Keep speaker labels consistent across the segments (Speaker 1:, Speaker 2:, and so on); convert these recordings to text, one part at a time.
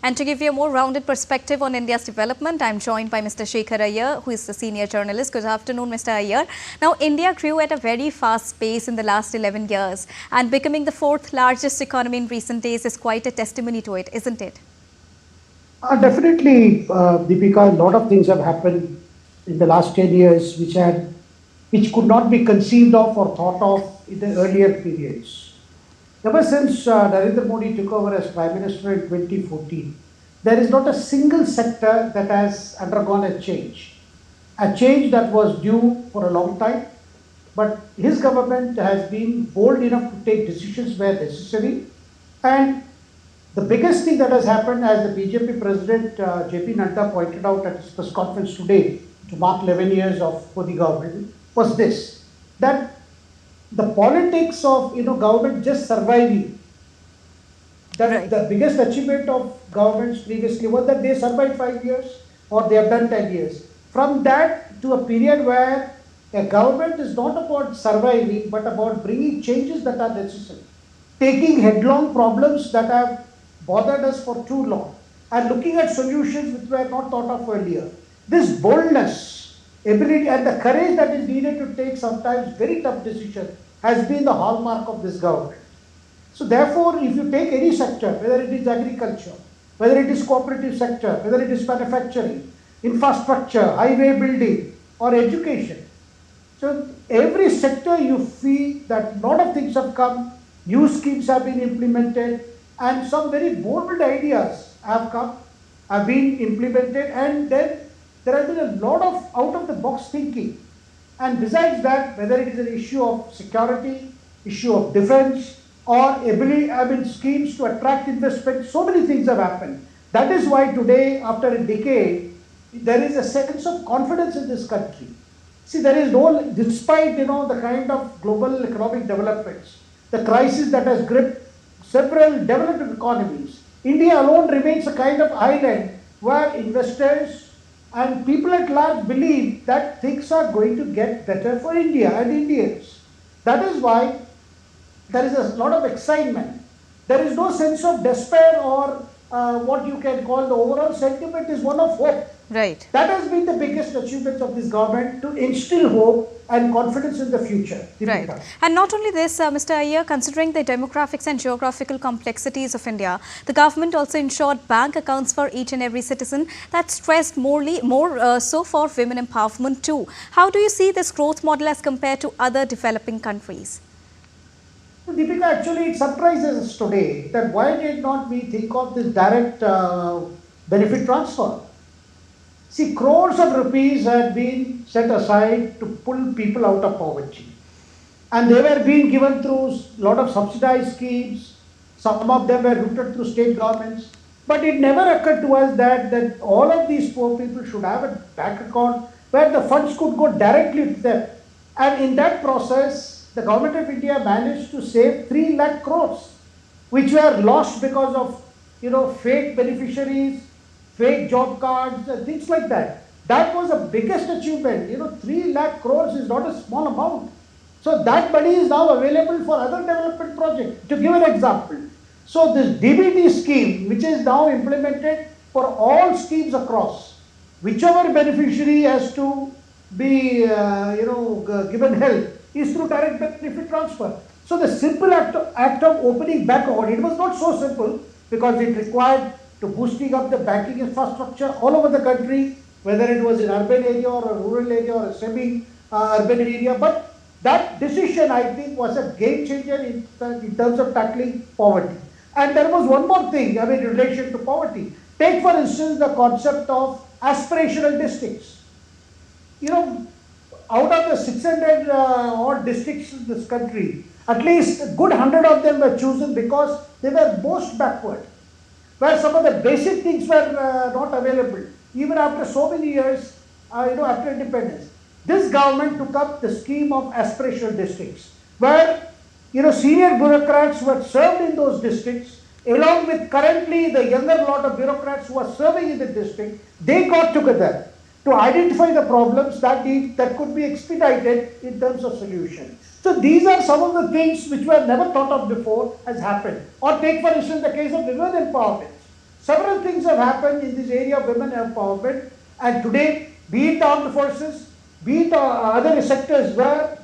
Speaker 1: And to give you a more rounded perspective on India's development, I'm joined by Mr. Shekhar Iyer, who is the senior journalist. Good afternoon, Mr. Iyer. Now, India grew at a very fast pace in the last 11 years, and becoming the fourth largest economy in recent days is quite a testimony to it, isn't it?
Speaker 2: Definitely, Deepika, a lot of things have happened in the last 10 years which could not be conceived of or thought of in the earlier periods. Ever since Narendra Modi took over as Prime Minister in 2014, there is not a single sector that has undergone a change that was due for a long time. But his government has been bold enough to take decisions where necessary. And the biggest thing that has happened, as the BJP President JP Nadda pointed out at his press conference today to mark 11 years of Modi government, was this, that the politics of government just surviving. That
Speaker 1: Right.
Speaker 2: The biggest achievement of governments previously was that they survived 5 years or they have done 10 years. From that to a period where a government is not about surviving but about bringing changes that are necessary, taking headlong problems that have bothered us for too long and looking at solutions which were not thought of earlier. This boldness, ability and the courage that is needed to take sometimes very tough decisions has been the hallmark of this government. So therefore, if you take any sector, whether it is agriculture, whether it is cooperative sector, whether it is manufacturing, infrastructure, highway building or education, so every sector you feel that a lot of things have come, new schemes have been implemented and some very bold ideas have been implemented, and then there has been a lot of out-of-the-box thinking. And besides that, whether it is an issue of security, issue of defense, or schemes to attract investment, so many things have happened. That is why today, after a decade, there is a sense of confidence in this country. See, there is no, despite the kind of global economic developments, the crisis that has gripped several developed economies, India alone remains a kind of island where investors and people at large believe that things are going to get better for India and Indians. That is why there is a lot of excitement. There is no sense of despair or what you can call the overall sentiment is one of hope.
Speaker 1: Right.
Speaker 2: That has been the biggest achievement of this government, to instill hope and confidence in the future.
Speaker 1: Right. And not only this, Mr. Iyer, considering the demographics and geographical complexities of India, the government also ensured bank accounts for each and every citizen. That stressed more so for women empowerment too. How do you see this growth model as compared to other developing countries?
Speaker 2: So Deepika, actually it surprises us today that why did not we think of this direct benefit transfer? See, crores of rupees had been set aside to pull people out of poverty. And they were being given through a lot of subsidized schemes. Some of them were routed through state governments. But it never occurred to us that all of these poor people should have a bank account where the funds could go directly to them. And in that process, the government of India managed to save 3 lakh crores, which were lost because of fake beneficiaries, fake job cards and things like that. That was the biggest achievement. 3 lakh crores is not a small amount. So that money is now available for other development projects. To give an example, so this DBT scheme, which is now implemented for all schemes across, whichever beneficiary has to be given help is through direct benefit transfer. So the simple act of opening bank account, it was not so simple because it required to boosting up the banking infrastructure all over the country, whether it was in urban area or a rural area or a semi-urban area. But that decision, I think, was a game changer in terms of tackling poverty. And there was one more thing, in relation to poverty. Take, for instance, the concept of aspirational districts. Out of the 600 odd districts in this country, at least a good 100 of them were chosen because they were most backward, where some of the basic things were not available, even after so many years, after independence. This government took up the scheme of aspirational districts, where, senior bureaucrats who had served in those districts, along with currently the younger lot of bureaucrats who are serving in the district, they got together to identify the problems that could be expedited in terms of solution. So these are some of the things which were never thought of before has happened. Or take, for instance, the case of women empowerment. Several things have happened in this area of women empowerment, and today, be it the armed forces, be it other sectors where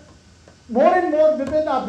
Speaker 2: more and more women are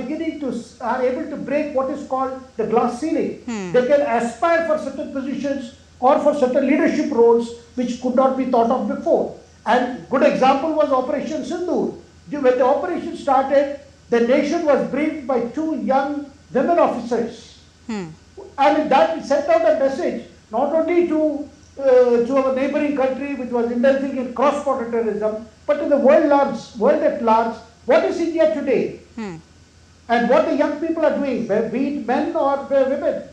Speaker 2: are able to break what is called the glass ceiling. They can aspire for certain positions or for certain leadership roles which could not be thought of before. And good example was Operation Sindoor. When the operation started, the nation was briefed by two young women officers. And that sent out a message not only to our neighboring country which was indulging in cross-border terrorism, but to the world at large. What is India today? And what the young people are doing, be it men or women.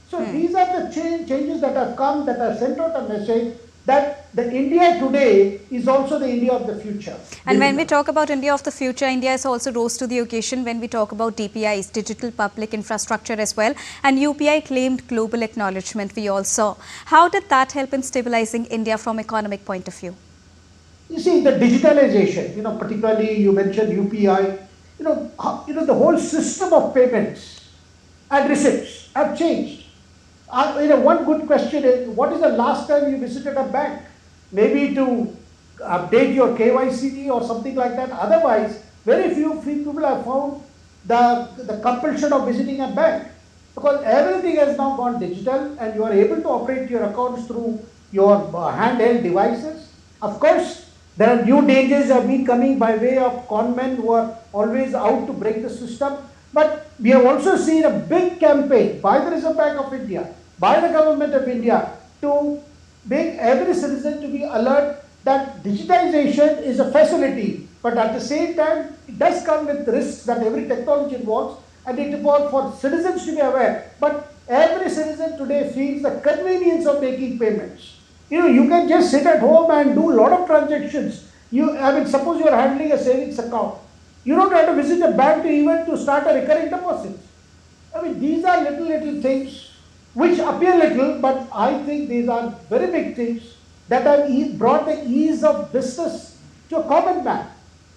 Speaker 2: So these are the changes that have come, that have sent out a message that the India today is also the India of the future.
Speaker 1: And when we talk about India of the future, India has also rose to the occasion when we talk about DPIs, digital public infrastructure as well, and UPI claimed global acknowledgement we all saw. How did that help in stabilizing India from economic point of view?
Speaker 2: You see, the digitalization, particularly you mentioned UPI, the whole system of payments and receipts have changed. One good question is, what is the last time you visited a bank? Maybe to update your KYC or something like that. Otherwise, very few people have found the compulsion of visiting a bank, because everything has now gone digital and you are able to operate your accounts through your handheld devices. Of course, there are new dangers have been coming by way of conmen who are always out to break the system. But we have also seen a big campaign by the Reserve Bank of India, by the government of India, to make every citizen to be alert that digitization is a facility, but at the same time, it does come with risks that every technology involves, and it involves for citizens to be aware. But every citizen today feels the convenience of making payments. You can just sit at home and do a lot of transactions. Suppose you are handling a savings account. You don't have to visit a bank to start a recurring deposit. These are little things which appear little, but I think these are very big things that have brought the ease of business to a common man.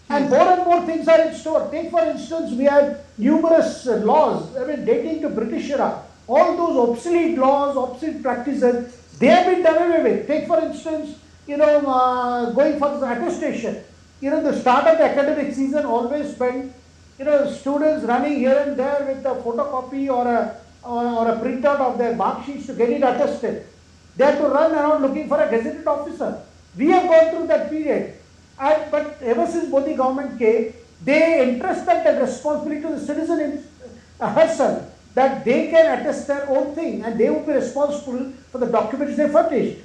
Speaker 2: And more things are in store. Take for instance, we had numerous laws, dating to British era. All those obsolete laws, obsolete practices, they have been done away with. Take for instance, going for the attestation. The start of the academic season always spent, students running here and there with a photocopy or a printout of their mark sheets to get it attested. They have to run around looking for a gazetted officer. We have gone through that period. But ever since Modi government came, they entrusted that responsibility to the citizen herself, that they can attest their own thing and they will be responsible for the documents they furnish.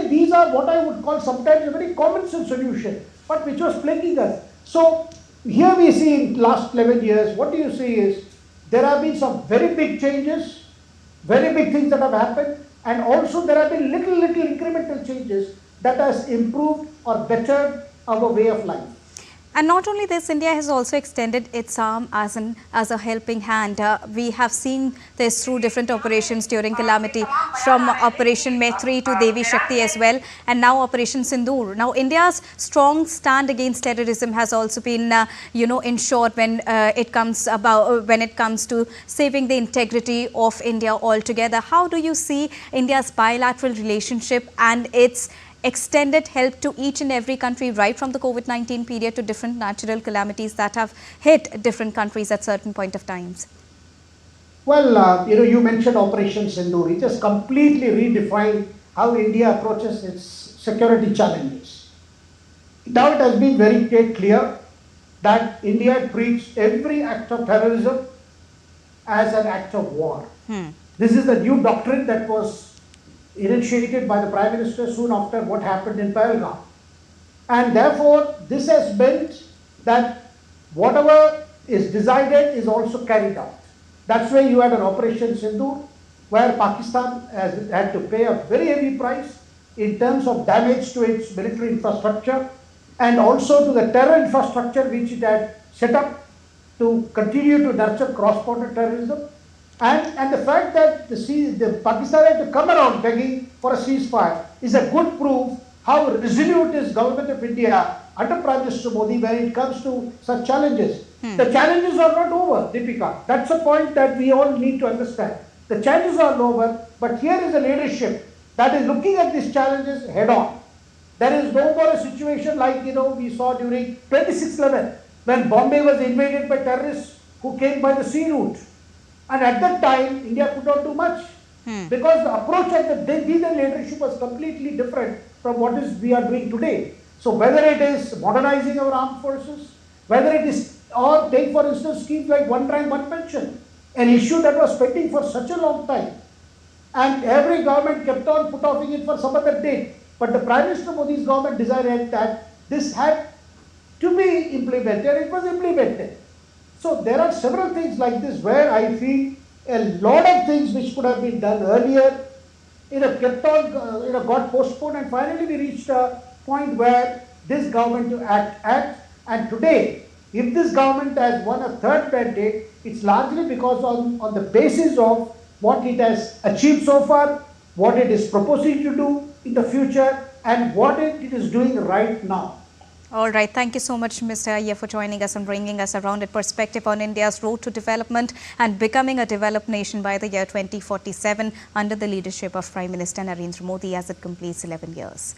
Speaker 2: These are what I would call sometimes a very common sense solution, but which was plaguing us. So here we see in last 11 years, what do you see is, there have been some very big changes, very big things that have happened, and also there have been little incremental changes that has improved or bettered our way of life.
Speaker 1: And not only this, India has also extended its arm as a helping hand. We have seen this through different operations during calamity, from Operation Maitri to Devi Shakti as well, and now Operation Sindoor. Now, India's strong stand against terrorism has also been, ensured when it comes to saving the integrity of India altogether. How do you see India's bilateral relationship and its extended help to each and every country, right from the COVID-19 period to different natural calamities that have hit different countries at certain point of times?
Speaker 2: Well, you mentioned Operation Sindoor. It has completely redefined how India approaches its security challenges. Now it has been very clear that India treats every act of terrorism as an act of war. This is the new doctrine that was initiated by the Prime Minister soon after what happened in Pahalgam. And therefore, this has meant that whatever is decided is also carried out. That's why you had an Operation Sindoor, where Pakistan has had to pay a very heavy price in terms of damage to its military infrastructure and also to the terror infrastructure which it had set up to continue to nurture cross-border terrorism. And the fact that the Pakistan had to come around begging for a ceasefire is a good proof how resolute is government of India under Prime Minister Modi when it comes to such challenges. The challenges are not over, Deepika. That's a point that we all need to understand. the chances are lower, but here is a leadership that is looking at these challenges head on. There is no more a situation like, we saw during 26/11 when Bombay was invaded by terrorists who came by the sea route. And at that time, India could not do much because the approach of the then leadership was completely different from what we are doing today. So whether it is modernizing our armed forces, whether it is, or take for instance schemes like one time one pension, an issue that was pending for such a long time, and every government kept on putting it for some other date. But the Prime Minister Modi's government decided that this had to be implemented. It was implemented. So there are several things like this where I feel a lot of things which could have been done earlier, kept on, got postponed, and finally we reached a point where this government to act. And today, if this government has won a third mandate, it's largely because on the basis of what it has achieved so far, what it is proposing to do in the future, and what it is doing right now.
Speaker 1: All right. Thank you so much, Mr. Iyer, for joining us and bringing us a rounded perspective on India's road to development and becoming a developed nation by the year 2047 under the leadership of Prime Minister Narendra Modi as it completes 11 years.